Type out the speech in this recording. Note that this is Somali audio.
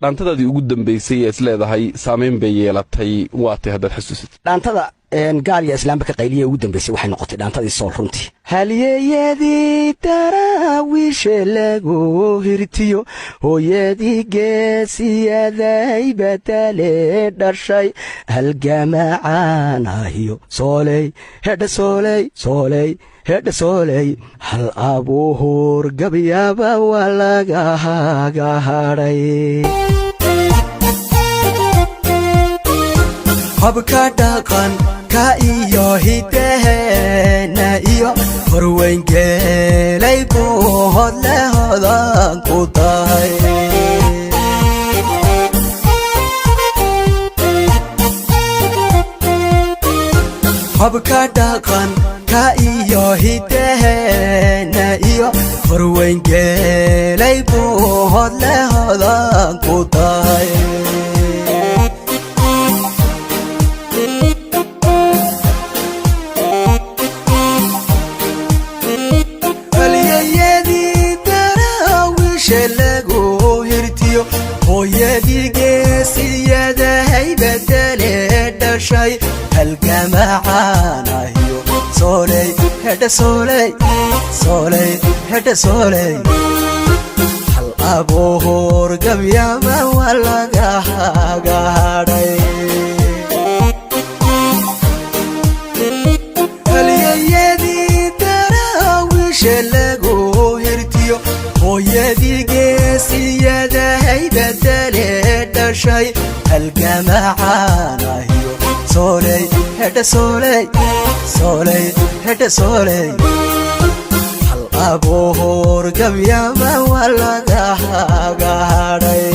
dhaantadaadii ugu dambeysay ee isleedahay saameyn bay yeelatay waatay haddaad xasuusatid dhaantada gaal iyo islaamba ka qayliye ugu dambeysay waxay noqotay dhaantadii sool runtii halyeeyadii daraawiishe lagu hirtiyo hooyadii geesiyaday badale dhashay halgamacaanahiyo sooley hedha sooley sooley hedha sooley hal abuhur gabyaba waa lagahaga hadhay habka dhaqan ka iyo hidaheena iyo horweyngeelay buuhod lehodan ku tahay habka dhaqan ka iyo hidaheena iyo horweyngeelay buuhod lehodan ku tahay lagu hirtiyo hooyadii geesiyaday badale dhashay halgamacaanahiyo sooley hedha sooley sooley hedha sooley hal abuhur gabyaba waa lagahaga hadhay halyayadii daraawiishe lagu hirtiyo hooyadii geesiyaday badale dhashay halgamacaanahiyo sooley hedha sooley sooley hedha sooley hal abuhur gabyaba waa lagahaga hadhay